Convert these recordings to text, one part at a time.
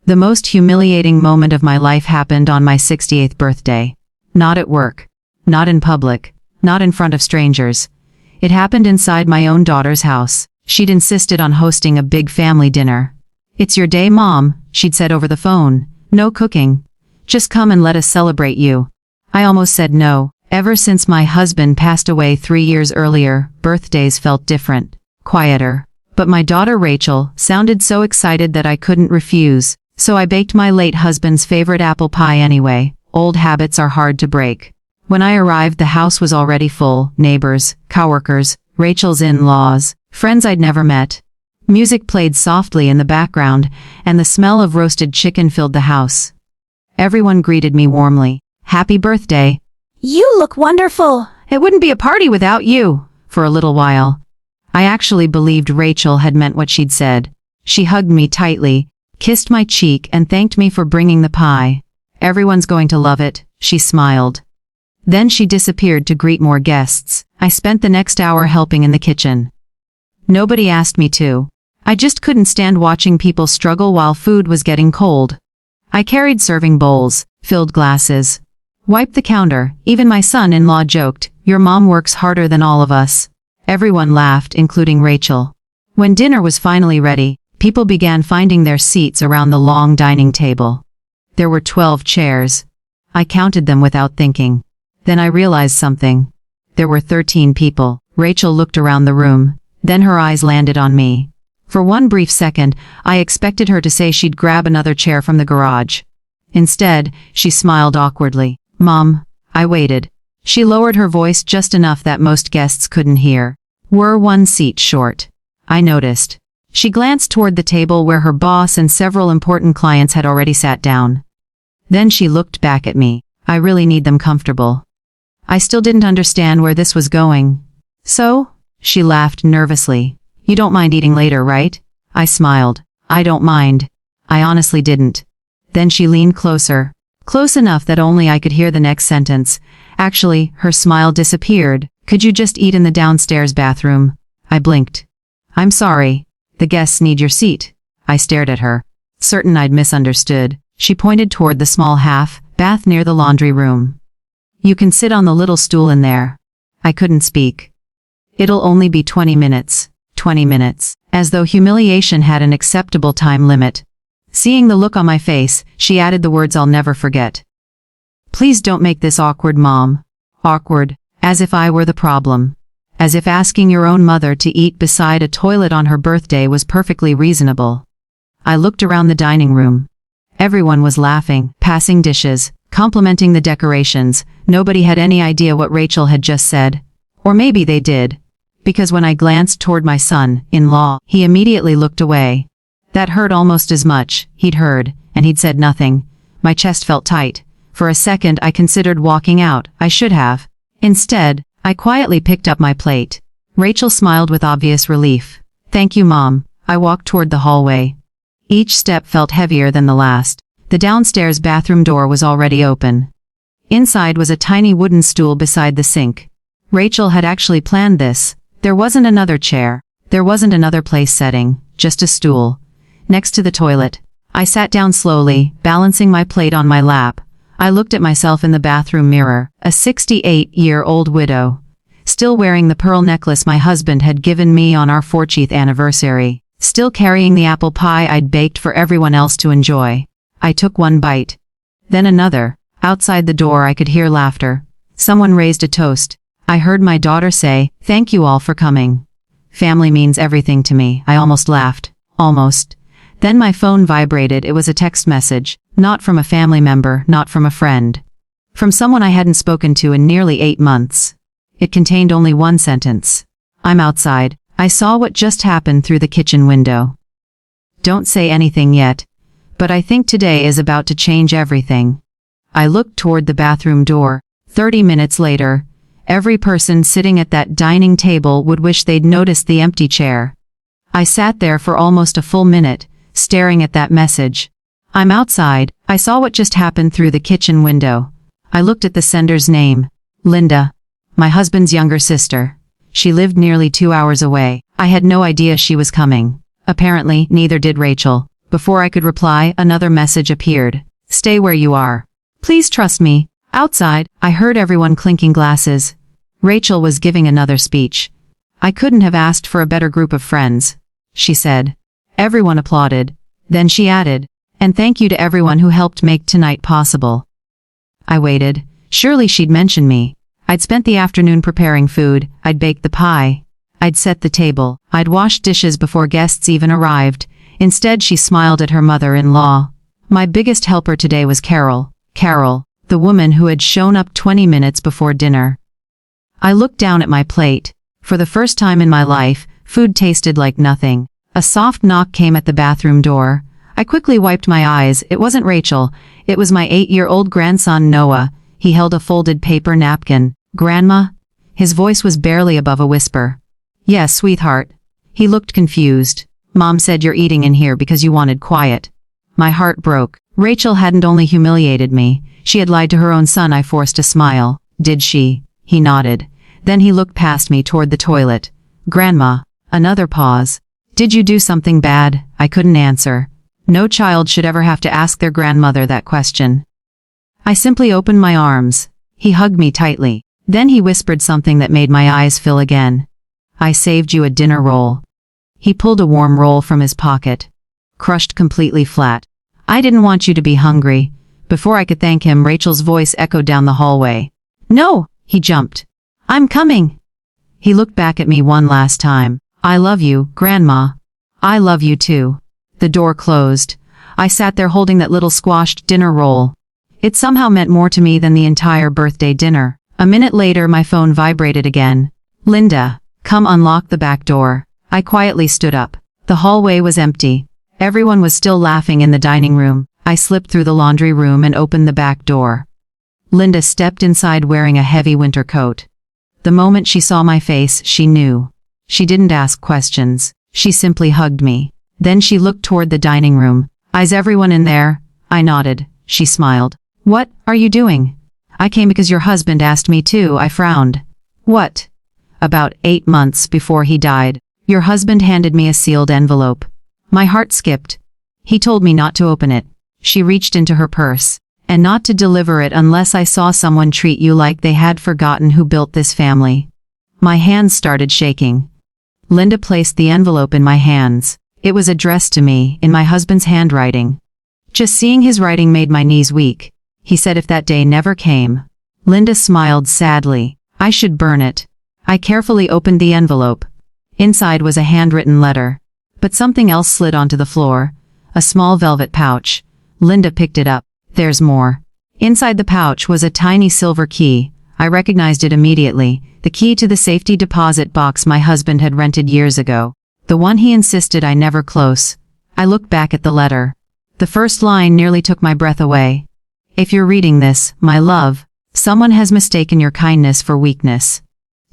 The most humiliating moment of my life happened on my 68th birthday. Not at work. Not in public. Not in front of strangers. It happened inside my own daughter's house. She'd insisted on hosting a big family dinner. "It's your day, Mom," she'd said over the phone. "No cooking. Just come and let us celebrate you." I almost said no. Ever since my husband passed away 3 years earlier, birthdays felt different, quieter. But my daughter Rachel sounded so excited that I couldn't refuse, so I baked my late husband's favorite apple pie anyway. Old habits are hard to break. When I arrived, the house was already full: neighbors, coworkers, Rachel's in-laws, friends I'd never met. Music played softly in the background, and the smell of roasted chicken filled the house. Everyone greeted me warmly. "Happy birthday." "You look wonderful." "It wouldn't be a party without you." For a little while, I actually believed Rachel had meant what she'd said. She hugged me tightly, kissed my cheek, and thanked me for bringing the pie. "Everyone's going to love it," she smiled. Then she disappeared to greet more guests. I spent the next hour helping in the kitchen. Nobody asked me to. I just couldn't stand watching people struggle while food was getting cold. I carried serving bowls, filled glasses, wiped the counter. Even my son-in-law joked, "Your mom works harder than all of us." Everyone laughed, including Rachel. When dinner was finally ready, people began finding their seats around the long dining table. There were 12 chairs. I counted them without thinking. Then I realized something. There were 13 people. Rachel looked around the room. Then her eyes landed on me. For one brief second, I expected her to say she'd grab another chair from the garage. Instead, she smiled awkwardly. "Mom." I waited. She lowered her voice just enough that most guests couldn't hear. "We're one seat short." I noticed. She glanced toward the table where her boss and several important clients had already sat down. Then she looked back at me. "I really need them comfortable." I still didn't understand where this was going. "So?" She laughed nervously. "You don't mind eating later, right?" I smiled. "I don't mind." I honestly didn't. Then she leaned closer. Close enough that only I could hear the next sentence. Actually, her smile disappeared. "Could you just eat in the downstairs bathroom?" I blinked. "I'm sorry. The guests need your seat." I stared at her, certain I'd misunderstood. She pointed toward the small half-bath near the laundry room. "You can sit on the little stool in there." I couldn't speak. "It'll only be 20 minutes. 20 minutes. As though humiliation had an acceptable time limit. Seeing the look on my face, she added the words I'll never forget. "Please don't make this awkward, Mom." Awkward. As if I were the problem. As if asking your own mother to eat beside a toilet on her birthday was perfectly reasonable. I looked around the dining room. Everyone was laughing, passing dishes, complimenting the decorations. Nobody had any idea what Rachel had just said. Or maybe they did. Because when I glanced toward my son-in-law, he immediately looked away. That hurt almost as much. He'd heard, and he'd said nothing. My chest felt tight. For a second I considered walking out. I should have. Instead, I quietly picked up my plate. Rachel smiled with obvious relief. "Thank you, Mom." I walked toward the hallway. Each step felt heavier than the last. The downstairs bathroom door was already open. Inside was a tiny wooden stool beside the sink. Rachel had actually planned this. There wasn't another chair. There wasn't another place setting. Just a stool. Next to the toilet. I sat down slowly, balancing my plate on my lap. I looked at myself in the bathroom mirror, a 68-year-old widow. Still wearing the pearl necklace my husband had given me on our 40th anniversary. Still carrying the apple pie I'd baked for everyone else to enjoy. I took one bite. Then another. Outside the door I could hear laughter. Someone raised a toast. I heard my daughter say, "Thank you all for coming." Family means everything to me. I almost laughed. Almost. Then my phone vibrated. It was a text message. Not from a family member, not from a friend. From someone I hadn't spoken to in nearly 8 months. It contained only one sentence. "I'm outside. I saw what just happened through the kitchen window. Don't say anything yet. But I think today is about to change everything." I looked toward the bathroom door. 30 minutes later, every person sitting at that dining table would wish they'd noticed the empty chair. I sat there for almost a full minute, staring at that message. "I'm outside. I saw what just happened through the kitchen window." I looked at the sender's name. Linda. My husband's younger sister. She lived nearly 2 hours away. I had no idea she was coming. Apparently, neither did Rachel. Before I could reply, another message appeared. Stay where you are. Please trust me. Outside, I heard everyone clinking glasses. Rachel was giving another speech. I couldn't have asked for a better group of friends, she said. Everyone applauded. Then she added, and thank you to everyone who helped make tonight possible. I waited. Surely she'd mention me. I'd spent the afternoon preparing food, I'd baked the pie. I'd set the table, I'd washed dishes before guests even arrived. Instead she smiled at her mother-in-law. My biggest helper today was Carol, the woman who had shown up 20 minutes before dinner. I looked down at my plate. For the first time in my life, food tasted like nothing. A soft knock came at the bathroom door. I quickly wiped my eyes. It wasn't Rachel. It was my 8-year-old grandson Noah. He held a folded paper napkin. Grandma? His voice was barely above a whisper. Yes, sweetheart. He looked confused. Mom said you're eating in here because you wanted quiet. My heart broke. Rachel hadn't only humiliated me, she had lied to her own son. I forced a smile. Did she? He nodded. Then he looked past me toward the toilet. Grandma. Another pause. Did you do something bad? I couldn't answer. No child should ever have to ask their grandmother that question. I simply opened my arms. He hugged me tightly. Then he whispered something that made my eyes fill again. I saved you a dinner roll. He pulled a warm roll from his pocket. Crushed completely flat. I didn't want you to be hungry. Before I could thank him, Rachel's voice echoed down the hallway. No! He jumped. I'm coming! He looked back at me one last time. I love you, Grandma. I love you too. The door closed. I sat there holding that little squashed dinner roll. It somehow meant more to me than the entire birthday dinner. A minute later, my phone vibrated again. Linda, come unlock the back door. I quietly stood up. The hallway was empty. Everyone was still laughing in the dining room. I slipped through the laundry room and opened the back door. Linda stepped inside wearing a heavy winter coat. The moment she saw my face, she knew. She didn't ask questions. She simply hugged me. Then she looked toward the dining room. Is everyone in there? I nodded. She smiled. What are you doing? I came because your husband asked me to. I frowned. What? About 8 months before he died, your husband handed me a sealed envelope. My heart skipped. He told me not to open it. She reached into her purse. And not to deliver it unless I saw someone treat you like they had forgotten who built this family. My hands started shaking. Linda placed the envelope in my hands. It was addressed to me, in my husband's handwriting. Just seeing his writing made my knees weak. He said if that day never came. Linda smiled sadly. I should burn it. I carefully opened the envelope. Inside was a handwritten letter. But something else slid onto the floor. A small velvet pouch. Linda picked it up. There's more. Inside the pouch was a tiny silver key. I recognized it immediately. The key to the safety deposit box my husband had rented years ago. The one he insisted I never close. I looked back at the letter. The first line nearly took my breath away. If you're reading this, my love, someone has mistaken your kindness for weakness.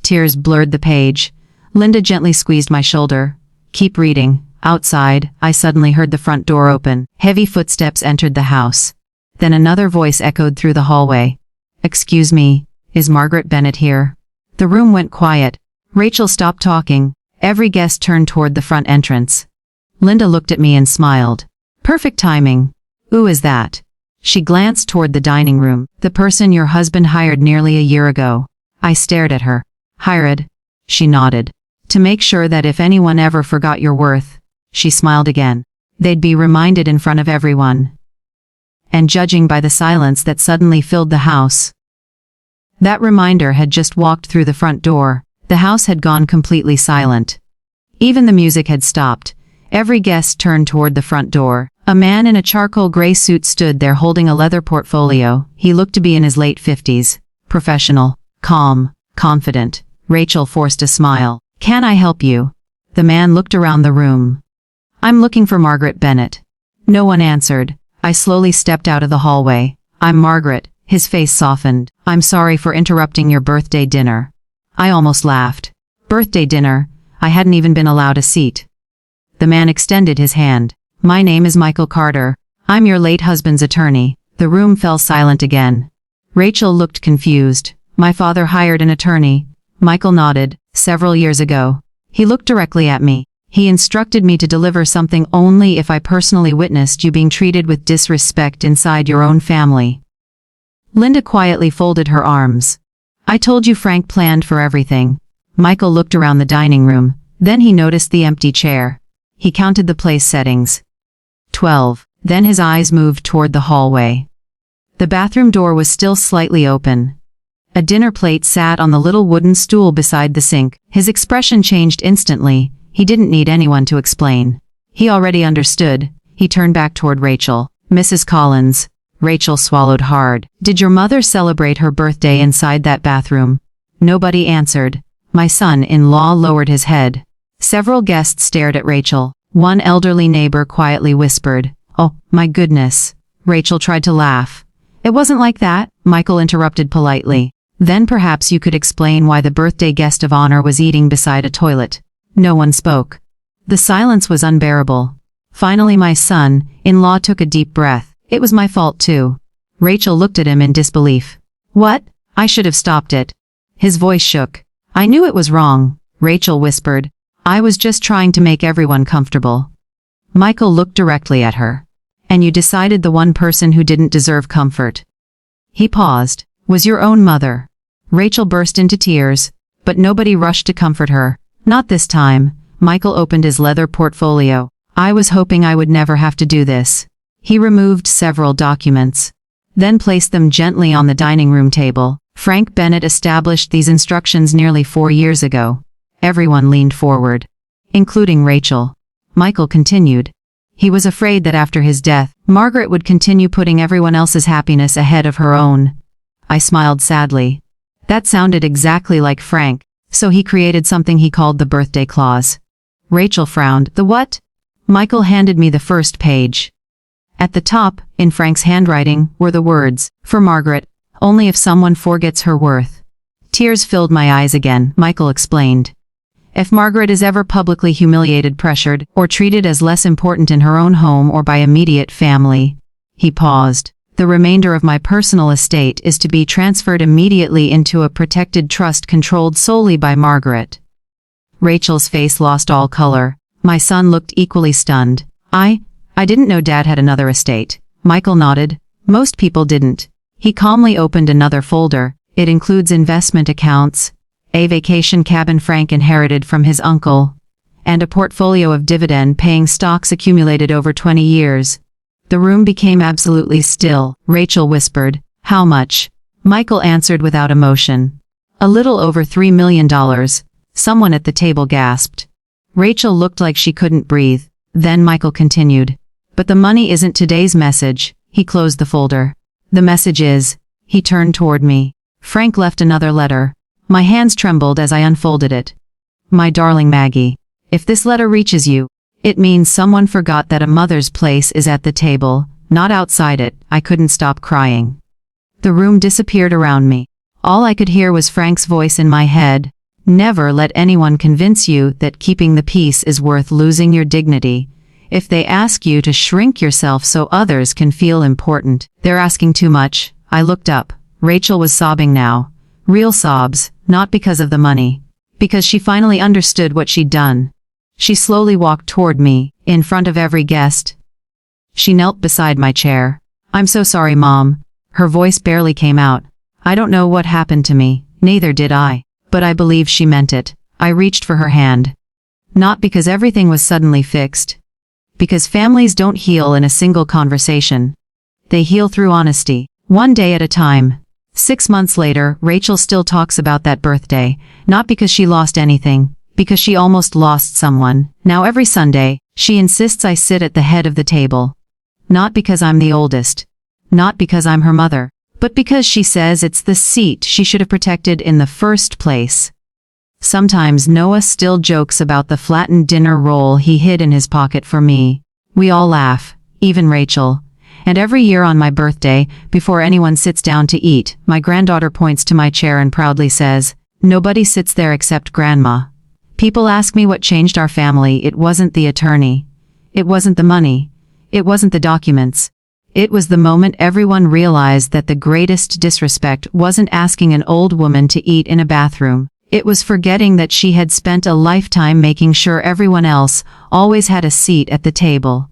Tears blurred the page. Linda gently squeezed my shoulder. Keep reading. Outside, I suddenly heard the front door open. Heavy footsteps entered the house. Then another voice echoed through the hallway. Excuse me, is Margaret Bennett here? The room went quiet. Rachel stopped talking. Every guest turned toward the front entrance. Linda looked at me and smiled. Perfect timing. Who is that? She glanced toward the dining room. The person your husband hired nearly a year ago. I stared at her. Hired? She nodded. To make sure that if anyone ever forgot your worth, she smiled again, they'd be reminded in front of everyone. And judging by the silence that suddenly filled the house, that reminder had just walked through the front door. The house had gone completely silent. Even the music had stopped. Every guest turned toward the front door. A man in a charcoal gray suit stood there holding a leather portfolio. He looked to be in his late 50s. Professional, calm, confident. Rachel forced a smile. Can I help you? The man looked around the room. I'm looking for Margaret Bennett. No one answered. I slowly stepped out of the hallway. I'm Margaret. His face softened. I'm sorry for interrupting your birthday dinner. I almost laughed. Birthday dinner? I hadn't even been allowed a seat. The man extended his hand. My name is Michael Carter. I'm your late husband's attorney. The room fell silent again. Rachel looked confused. My father hired an attorney. Michael nodded. Several years ago. He looked directly at me. He instructed me to deliver something only if I personally witnessed you being treated with disrespect inside your own family. Linda quietly folded her arms. I told you Frank planned for everything. Michael looked around the dining room, then he noticed the empty chair. He counted the place settings. 12. Then his eyes moved toward the hallway. The bathroom door was still slightly open. A dinner plate sat on the little wooden stool beside the sink. His expression changed instantly. He didn't need anyone to explain. He already understood. He turned back toward Rachel. Mrs. Collins. Rachel swallowed hard. Did your mother celebrate her birthday inside that bathroom? Nobody answered. My son-in-law lowered his head. Several guests stared at Rachel. One elderly neighbor quietly whispered, "Oh, my goodness." Rachel tried to laugh. It wasn't like that, Michael interrupted politely. Then perhaps you could explain why the birthday guest of honor was eating beside a toilet. No one spoke. The silence was unbearable. Finally my son-in-law took a deep breath. It was my fault too. Rachel looked at him in disbelief. What? I should have stopped it. His voice shook. I knew it was wrong, Rachel whispered. I was just trying to make everyone comfortable. Michael looked directly at her. And you decided the one person who didn't deserve comfort. He paused. Was your own mother. Rachel burst into tears, but nobody rushed to comfort her. Not this time. Michael opened his leather portfolio. I was hoping I would never have to do this. He removed several documents, then placed them gently on the dining room table. Frank Bennett established these instructions nearly 4 years ago. Everyone leaned forward, including Rachel. Michael continued. He was afraid that after his death, Margaret would continue putting everyone else's happiness ahead of her own. I smiled sadly. That sounded exactly like Frank, so he created something he called the birthday clause. Rachel frowned. The what? Michael handed me the first page. At the top, in Frank's handwriting, were the words, "For Margaret, only if someone forgets her worth." Tears filled my eyes again, Michael explained. If Margaret is ever publicly humiliated, pressured, or treated as less important in her own home or by immediate family. He paused. The remainder of my personal estate is to be transferred immediately into a protected trust controlled solely by Margaret. Rachel's face lost all color. My son looked equally stunned. I didn't know Dad had another estate. Michael nodded. Most people didn't. He calmly opened another folder. It includes investment accounts, a vacation cabin Frank inherited from his uncle, and a portfolio of dividend-paying stocks accumulated over 20 years. The room became absolutely still. Rachel whispered, "How much?" Michael answered without emotion. "A little over $3 million. Someone at the table gasped. Rachel looked like she couldn't breathe. Then Michael continued. But the money isn't today's message. He closed the folder. The message is. He turned toward me. Frank left another letter. My hands trembled as I unfolded it. My darling Maggie, if this letter reaches you, it means someone forgot that a mother's place is at the table, not outside it. I couldn't stop crying. The room disappeared around me. All I could hear was Frank's voice in my head. Never let anyone convince you that keeping the peace is worth losing your dignity. If they ask you to shrink yourself so others can feel important, they're asking too much. I looked up. Rachel was sobbing now. Real sobs, not because of the money. Because she finally understood what she'd done. She slowly walked toward me, in front of every guest. She knelt beside my chair. I'm so sorry, Mom. Her voice barely came out. I don't know what happened to me, neither did I. But I believe she meant it. I reached for her hand. Not because everything was suddenly fixed. Because families don't heal in a single conversation. They heal through honesty, one day at a time. 6 months later, Rachel still talks about that birthday, not because she lost anything, because she almost lost someone. Now every Sunday, she insists I sit at the head of the table. Not because I'm the oldest. Not because I'm her mother. But because she says it's the seat she should have protected in the first place. Sometimes Noah still jokes about the flattened dinner roll he hid in his pocket for me. We all laugh, even Rachel. And every year on my birthday, before anyone sits down to eat, my granddaughter points to my chair and proudly says, "Nobody sits there except Grandma." People ask me what changed our family. It wasn't the attorney. It wasn't the money. It wasn't the documents. It was the moment everyone realized that the greatest disrespect wasn't asking an old woman to eat in a bathroom. It was forgetting that she had spent a lifetime making sure everyone else always had a seat at the table.